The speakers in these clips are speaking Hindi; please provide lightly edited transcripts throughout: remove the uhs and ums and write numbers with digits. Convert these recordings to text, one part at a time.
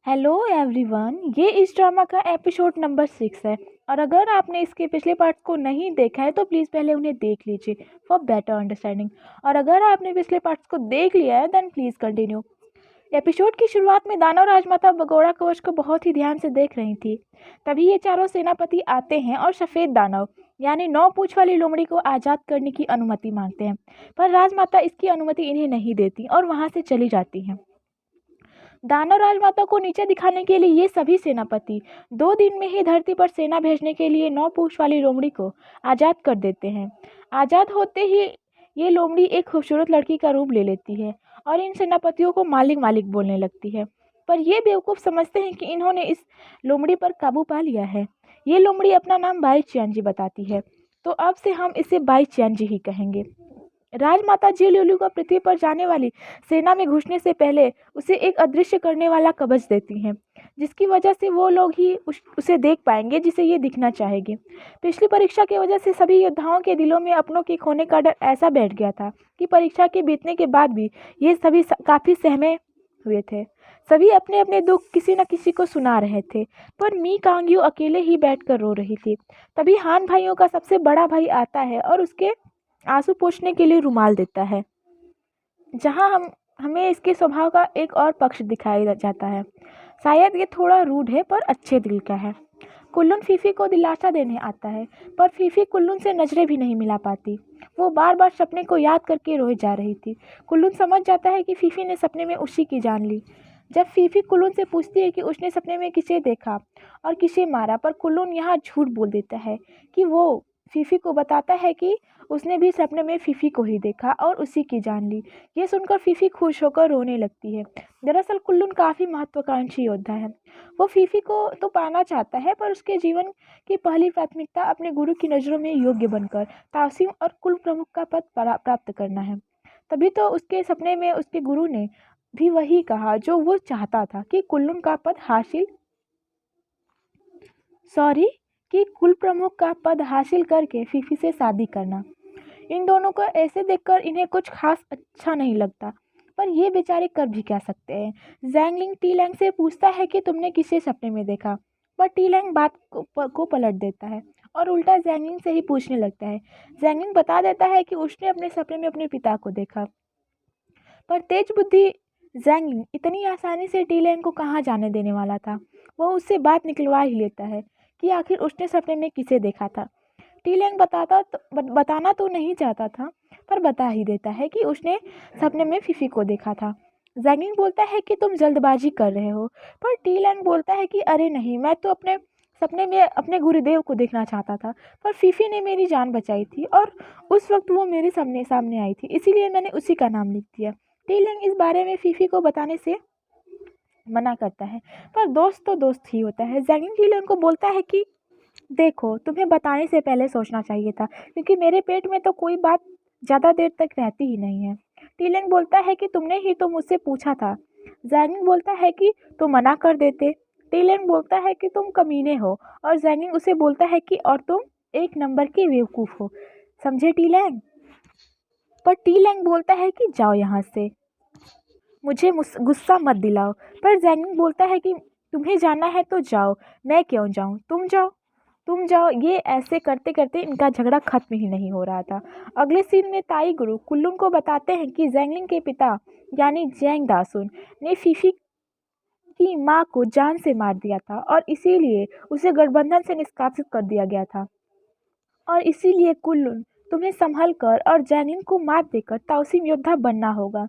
हेलो एवरीवन, ये इस ड्रामा का एपिसोड नंबर 6 है। और अगर आपने इसके पिछले पार्ट्स को नहीं देखा है तो प्लीज़ पहले उन्हें देख लीजिए फॉर बेटर अंडरस्टैंडिंग। और अगर आपने पिछले पार्ट्स को देख लिया है देन प्लीज़ कंटिन्यू। एपिसोड की शुरुआत में दानव राजमाता भगोड़ा कवच को बहुत ही ध्यान से देख रही थी। तभी ये चारों सेनापति आते हैं और सफ़ेद दानव यानी 9 पूंछ वाली लोमड़ी को आज़ाद करने की अनुमति मांगते हैं। पर राजमाता इसकी अनुमति इन्हें नहीं देती और वहाँ से चली जाती हैं। दानव राजमाता को नीचे दिखाने के लिए ये सभी सेनापति 2 दिन में ही धरती पर सेना भेजने के लिए 9 पूंछ वाली लोमड़ी को आज़ाद कर देते हैं। आज़ाद होते ही ये लोमड़ी एक खूबसूरत लड़की का रूप ले लेती है और इन सेनापतियों को मालिक मालिक बोलने लगती है। पर ये बेवकूफ़ समझते हैं कि इन्होंने इस लोमड़ी पर काबू पा लिया है। ये लोमड़ी अपना नाम बाई चियांजी बताती है, तो अब से हम इसे बाई चियांजी ही कहेंगे। राजमाता जी लुलू को पृथ्वी पर जाने वाली सेना में घुसने से पहले उसे एक अदृश्य करने वाला कवच देती हैं, जिसकी वजह से वो लोग ही उसे देख पाएंगे जिसे ये दिखना चाहेगी। पिछली परीक्षा की वजह से सभी योद्धाओं के दिलों में अपनों के खोने का डर ऐसा बैठ गया था कि परीक्षा के बीतने के बाद भी ये सभी काफ़ी सहमे हुए थे। सभी अपने अपने दुख किसी न किसी को सुना रहे थे, पर मी कांग्यू अकेले ही बैठकर रो रही थी। तभी हान भाइयों का सबसे बड़ा भाई आता है और उसके आंसू पोंछने के लिए रुमाल देता है, जहां हमें इसके स्वभाव का एक और पक्ष दिखाया जाता है। शायद ये थोड़ा रूड है पर अच्छे दिल का है। कुल्लून फीफी को दिलासा देने आता है, पर फीफी कुल्लून से नजरें भी नहीं मिला पाती। वो बार बार सपने को याद करके रोए जा रही थी। कुल्लून समझ जाता है कि फीफी ने सपने में उसी की जान ली। जब फीफी कुल्लून से पूछती है कि उसने सपने में किसे देखा और किसे मारा, पर कुल्लून यहाँ झूठ बोल देता है कि वो फीफी को बताता है कि उसने भी सपने में फीफी को ही देखा और उसी की जान ली। ये सुनकर फीफी खुश होकर रोने लगती है। दरअसल कुल्लून काफ़ी महत्वाकांक्षी योद्धा है। वो फीफी को तो पाना चाहता है, पर उसके जीवन की पहली प्राथमिकता अपने गुरु की नज़रों में योग्य बनकर तासीम और कुल प्रमुख का पद प्राप्त करना है। तभी तो उसके सपने में उसके गुरु ने भी वही कहा जो वो चाहता था कि कुल्लून का पद हासिल सॉरी कि कुल प्रमुख का पद हासिल करके फीफी से शादी करना। इन दोनों को ऐसे देखकर इन्हें कुछ खास अच्छा नहीं लगता, पर ये बेचारे कर भी क्या सकते हैं। जैंगलिंग टीलैंग से पूछता है कि तुमने किसे सपने में देखा, पर टीलैंग बात को पलट देता है और उल्टा जैंगलिंग से ही पूछने लगता है। जैंगलिंग बता देता है कि उसने अपने सपने में अपने पिता को देखा, पर तेज बुद्धि जैंगलिंग इतनी आसानी से टीलैंग को कहाँ जाने देने वाला था। वह उससे बात निकलवा ही लेता है कि आखिर उसने सपने में किसे देखा था। टीलैंग बताना तो नहीं चाहता था, पर बता ही देता है कि उसने सपने में फीफी को देखा था। जैंगिंग बोलता है कि तुम जल्दबाजी कर रहे हो, पर टीलैंग बोलता है कि अरे नहीं, मैं तो अपने सपने में अपने गुरुदेव को देखना चाहता था, पर फीफी ने मेरी जान बचाई थी और उस वक्त वो मेरे सामने आई थी, इसीलिए मैंने उसी का नाम लिख दिया। टीलैंग इस बारे में फीफी को बताने से मना करता है, पर दोस्त तो दोस्त ही होता है। जैंगिंग टीलैंग को बोलता है कि देखो, तुम्हें बताने से पहले सोचना चाहिए था, क्योंकि मेरे पेट में तो कोई बात ज़्यादा देर तक रहती ही नहीं है। टीलैंग बोलता है कि तुमने ही तो मुझसे पूछा था। जैंगिंग बोलता है कि तुम मना कर देते। टीलैंग बोलता है कि तुम कमीने हो, और जैंगिंग उसे बोलता है कि और तुम एक नंबर की बेवकूफ़ हो। समझे टीलैंग? पर टीलैंग बोलता है कि जाओ यहाँ से, मुझे गुस्सा मत दिलाओ। पर जैंगिंग बोलता है कि तुम्हें जाना है तो जाओ, मैं क्यों जाऊँ, तुम जाओ तुम जाओ। ये ऐसे करते करते इनका झगड़ा खत्म ही नहीं हो रहा था। अगले सीन में ताई गुरु कुल्लून को बताते हैं कि जैंगलिंग के पिता यानी जैंग दासुन ने फीफी की माँ को जान से मार दिया था और इसीलिए उसे गठबंधन से निष्कासित कर दिया गया था। और इसीलिए कुल्लून, तुम्हें संभल कर और जैंगलिंग को मात देकर ताउसिम योद्धा बनना होगा।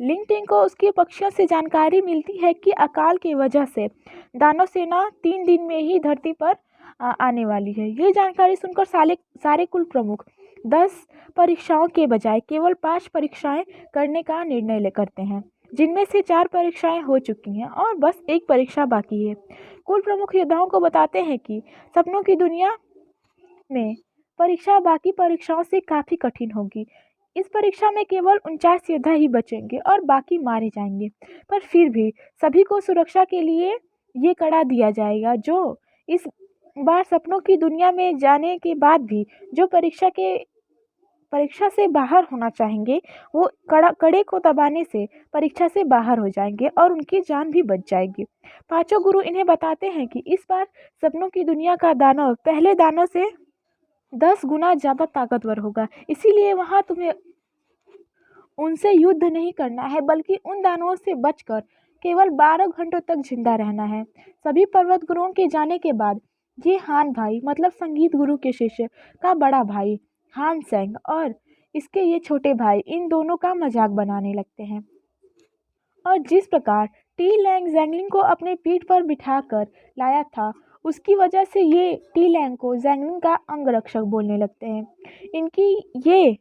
लिंगटिंग को उसके पक्षियों से जानकारी मिलती है कि अकाल की वजह से दानव सेना 3 दिन में ही धरती पर आने वाली है। ये जानकारी सुनकर सारे कुल प्रमुख 10 परीक्षाओं के बजाय केवल 5 परीक्षाएं करने का निर्णय करते हैं, जिनमें से 4 परीक्षाएं हो चुकी हैं और बस एक परीक्षा बाकी है। कुल प्रमुख योद्धाओं को बताते हैं कि सपनों की दुनिया में परीक्षा बाकी परीक्षाओं से काफ़ी कठिन होगी। इस परीक्षा में केवल 49 योद्धा ही बचेंगे और बाकी मारे जाएंगे, पर फिर भी सभी को सुरक्षा के लिए ये कड़ा दिया जाएगा जो इस बार सपनों की दुनिया में जाने के बाद भी जो परीक्षा से बाहर होना चाहेंगे, वो कड़े को दबाने से परीक्षा से बाहर हो जाएंगे और उनकी जान भी बच जाएगी। पांचों गुरु इन्हें बताते हैं कि इस बार सपनों की दुनिया का दानव पहले दानव से 10 गुना ज़्यादा ताकतवर होगा, इसीलिए वहाँ तुम्हें उनसे युद्ध नहीं करना है, बल्कि उन दानवों से बचकर केवल 12 घंटों तक जिंदा रहना है। सभी पर्वत गुरुओं के जाने के बाद ये हान भाई, मतलब संगीत गुरु के शिष्य का बड़ा भाई हान सेंग, और इसके ये छोटे भाई इन दोनों का मजाक बनाने लगते हैं। और जिस प्रकार टी लैंग जैंगलिंग को अपने पीठ पर बिठाकर लाया था, उसकी वजह से ये टी लैंग को जैंगलिंग का अंगरक्षक बोलने लगते हैं। इनकी ये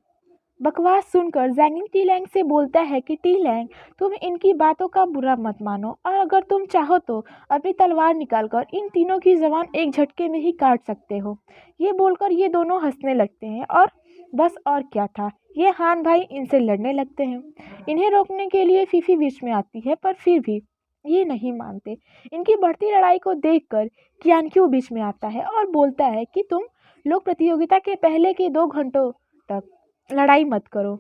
बकवास सुनकर जैंगलिंग टी लैंग से बोलता है कि टी लैंग, तुम इनकी बातों का बुरा मत मानो, और अगर तुम चाहो तो अपनी तलवार निकालकर इन तीनों की जबान एक झटके में ही काट सकते हो। ये बोलकर ये दोनों हंसने लगते हैं और बस और क्या था, ये हान भाई इनसे लड़ने लगते हैं। इन्हें रोकने के लिए फीफी बीच में आती है, पर फिर भी ये नहीं मानते। इनकी बढ़ती लड़ाई को देखकर कियानक्यू बीच में आता है और बोलता है कि तुम लोग प्रतियोगिता के पहले के 2 घंटों तक लड़ाई मत करो,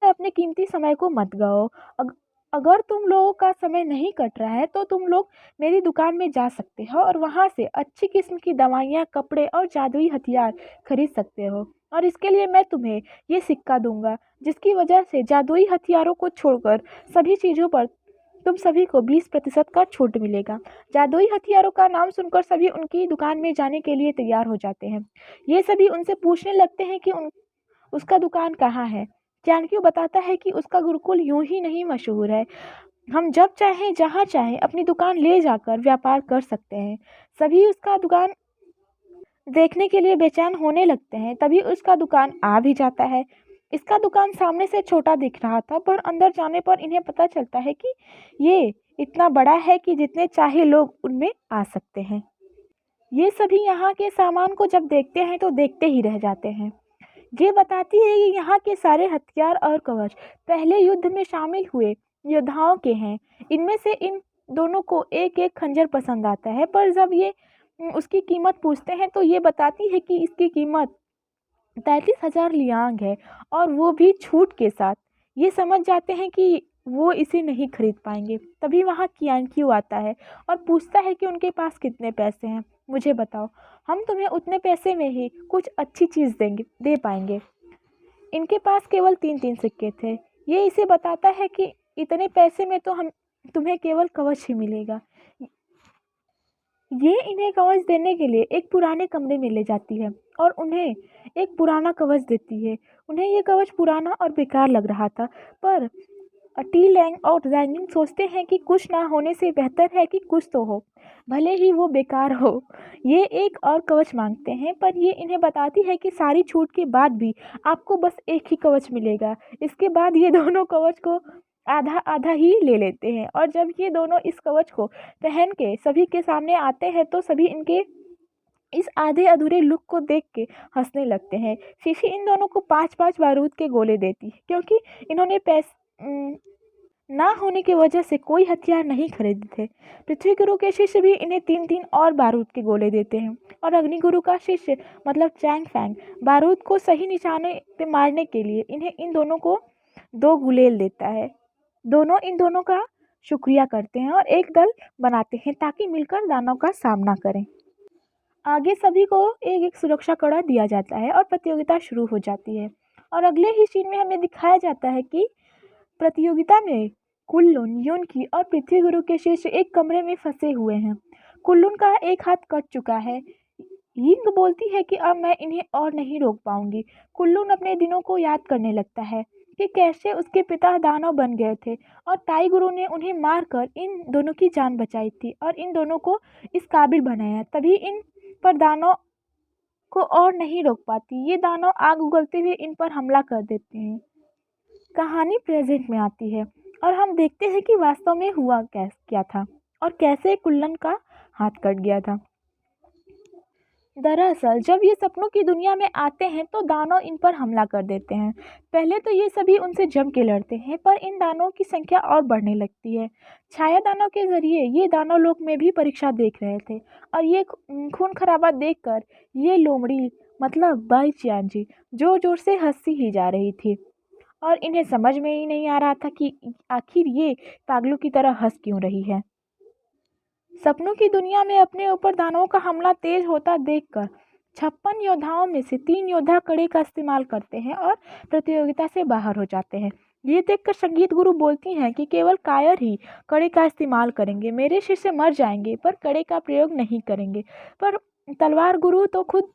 अपने कीमती समय को मत गवाओ। अगर तुम लोगों का समय नहीं कट रहा है तो तुम लोग मेरी दुकान में जा सकते हो और वहाँ से अच्छी किस्म की दवाइयाँ, कपड़े और जादुई हथियार खरीद सकते हो, और इसके लिए मैं तुम्हें ये सिक्का दूंगा, जिसकी वजह से जादुई हथियारों को छोड़कर सभी चीज़ों पर तुम सभी को 20% का छूट मिलेगा। जादुई हथियारों का नाम सुनकर सभी उनकी दुकान में जाने के लिए तैयार हो जाते हैं। ये सभी उनसे पूछने लगते हैं कि उसका दुकान कहाँ है। जानकी बताता है कि उसका गुरुकुल यूं ही नहीं मशहूर है, हम जब चाहें जहाँ चाहें अपनी दुकान ले जाकर व्यापार कर सकते हैं। सभी उसका दुकान देखने के लिए बेचैन होने लगते हैं। तभी उसका दुकान आ भी जाता है। इसका दुकान सामने से छोटा दिख रहा था, पर अंदर जाने पर इन्हें पता चलता है कि ये इतना बड़ा है कि जितने चाहे लोग उनमें आ सकते हैं। ये सभी यहाँ के सामान को जब देखते हैं तो देखते ही रह जाते हैं। ये बताती है कि यहाँ के सारे हथियार और कवच पहले युद्ध में शामिल हुए योद्धाओं के हैं। इनमें से इन दोनों को एक एक खंजर पसंद आता है, पर जब ये उसकी कीमत पूछते हैं तो ये बताती है कि इसकी कीमत 33,000 लियांग है, और वो भी छूट के साथ। ये समझ जाते हैं कि वो इसे नहीं खरीद पाएंगे। तभी वहाँ कियानक्यू आता है और पूछता है कि उनके पास कितने पैसे हैं, मुझे बताओ, हम तुम्हें उतने पैसे में ही कुछ अच्छी चीज़ दे पाएंगे। इनके पास केवल 3-3 सिक्के थे। ये इसे बताता है कि इतने पैसे में तो हम तुम्हें केवल कवच ही मिलेगा। ये इन्हें कवच देने के लिए एक पुराने कमरे में ले जाती है और उन्हें एक पुराना कवच देती है। उन्हें ये कवच पुराना और बेकार लग रहा था, पर टी लैंग और जैंगलिंग सोचते हैं कि कुछ ना होने से बेहतर है कि कुछ तो हो, भले ही वो बेकार हो। ये एक और कवच मांगते हैं, पर ये इन्हें बताती है कि सारी छूट के बाद भी आपको बस एक ही कवच मिलेगा। इसके बाद ये दोनों कवच को आधा आधा ही ले लेते हैं, और जब ये दोनों इस कवच को पहन के सभी के सामने आते हैं तो सभी इनके इस आधे अधूरे लुक को देख के हंसने लगते हैं। फीफी इन दोनों को 5-5 बारूद के गोले देती है, क्योंकि इन्होंने ना होने की वजह से कोई हथियार नहीं खरीदे थे। पृथ्वी गुरु के शिष्य भी इन्हें 3-3 और बारूद के गोले देते हैं, और अग्नि गुरु का शिष्य मतलब चैंग फैंग बारूद को सही निशाने पे मारने के लिए इन्हें इन दोनों को 2 गुलेल देता है। दोनों इन दोनों का शुक्रिया करते हैं और एक दल बनाते हैं ताकि मिलकर दानव का सामना करें। आगे सभी को एक एक सुरक्षा कड़ा दिया जाता है और प्रतियोगिता शुरू हो जाती है। और अगले ही सीन में हमें दिखाया जाता है कि प्रतियोगिता में कुल्लून, युनकी और पृथ्वी गुरु के शिष्य एक कमरे में फंसे हुए हैं। कुल्लून का एक हाथ कट चुका है। यिंग बोलती है कि अब मैं इन्हें और नहीं रोक पाऊंगी। कुल्लून अपने दिनों को याद करने लगता है कि कैसे उसके पिता दानव बन गए थे और ताई गुरु ने उन्हें मारकर इन दोनों की जान बचाई थी और इन दोनों को इस काबिल बनाया। तभी इन पर दानव को और नहीं रोक पाती। ये दानव आग उगलते हुए इन पर हमला कर देते हैं। कहानी प्रेजेंट में आती है और हम देखते हैं कि वास्तव में हुआ क्या था और कैसे कुल्लन का हाथ कट गया था। दरअसल जब ये सपनों की दुनिया में आते हैं तो दानव इन पर हमला कर देते हैं। पहले तो ये सभी उनसे जम के लड़ते हैं, पर इन दानवों की संख्या और बढ़ने लगती है। छाया दानव के जरिए ये दानव लोक में भी परीक्षा देख रहे थे और ये खून खराबा देखकर ये लोमड़ी मतलब बाई चियांजी जोर जोर से हंसी ही जा रही थी और इन्हें समझ में ही नहीं आ रहा था कि आखिर ये पागलों की तरह हंस क्यों रही है। सपनों की दुनिया में अपने ऊपर दानवों का हमला तेज होता देखकर 56 योद्धाओं में से 3 योद्धा कड़े का इस्तेमाल करते हैं और प्रतियोगिता से बाहर हो जाते हैं। ये देखकर संगीत गुरु बोलती हैं कि केवल कायर ही कड़े का इस्तेमाल करेंगे, मेरे शिष्य मर जाएंगे पर कड़े का प्रयोग नहीं करेंगे। पर तलवार गुरु तो खुद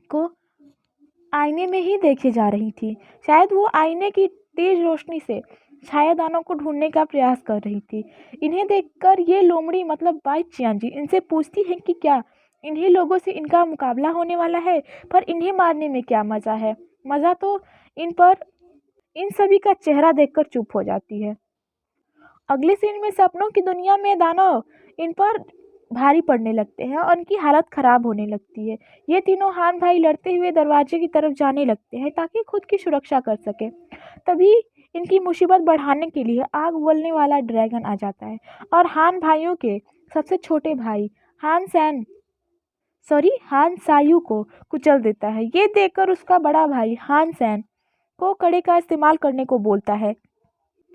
को आईने में ही देखी जा रही थी। शायद वो आईने की तेज रोशनी से छायादानों को ढूंढने का प्रयास कर रही थी। इन्हें देखकर ये लोमड़ी मतलब बाई चियांजी इनसे पूछती है कि क्या इन्हीं लोगों से इनका मुकाबला होने वाला है, पर इन्हें मारने में क्या मज़ा है। मज़ा तो इन पर इन सभी का चेहरा देखकर चुप हो जाती है। अगले सीन में सपनों की दुनिया में दानव इन पर भारी पड़ने लगते हैं और उनकी हालत खराब होने लगती है। ये तीनों हान भाई लड़ते हुए दरवाजे की तरफ जाने लगते हैं ताकि खुद की सुरक्षा कर सके। तभी इनकी मुसीबत बढ़ाने के लिए आग उगलने वाला ड्रैगन आ जाता है और हान भाइयों के सबसे छोटे भाई हान सायू को कुचल देता है। ये देखकर उसका बड़ा भाई हान सैन को कड़े का इस्तेमाल करने को बोलता है,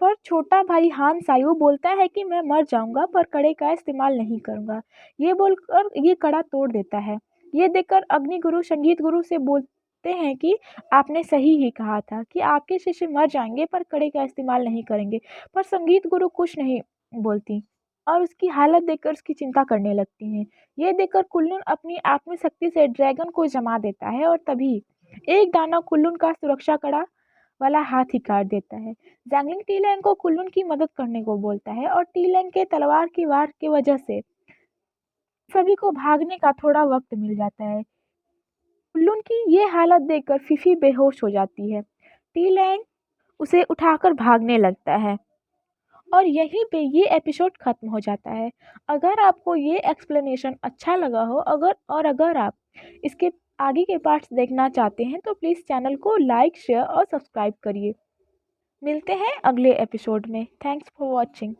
पर छोटा भाई हान सायू बोलता है कि मैं मर जाऊंगा पर कड़े का इस्तेमाल नहीं करूंगा। ये बोलकर ये कड़ा तोड़ देता है। ये देखकर अग्नि गुरु संगीत गुरु से बोलते हैं कि आपने सही ही कहा था कि आपके शिष्य मर जाएंगे पर कड़े का इस्तेमाल नहीं करेंगे। पर संगीत गुरु कुछ नहीं बोलती और उसकी हालत देखकर उसकी चिंता करने लगती हैं। ये देखकर कुल्लून अपनी आत्मिक शक्ति से ड्रैगन को जमा देता है और तभी एक दानव कुल्लून का सुरक्षा कड़ा वाला हाथ ही काट देता है। जैंगलिंग टीलैंग को कुल्लून की मदद करने को बोलता है और टीलैंग के तलवार की वार की वजह से सभी को भागने का थोड़ा वक्त मिल जाता है। कुल्लून की ये हालत देखकर फिफी बेहोश हो जाती है। टीलैंग उसे उठाकर भागने लगता है और यहीं पे ये एपिसोड खत्म हो जाता है। अगर आपको ये एक्सप्लेनेशन अच्छा लगा हो अगर आप इसके आगे के पार्ट्स देखना चाहते हैं तो प्लीज़ चैनल को लाइक शेयर और सब्सक्राइब करिए। मिलते हैं अगले एपिसोड में। Thanks for watching.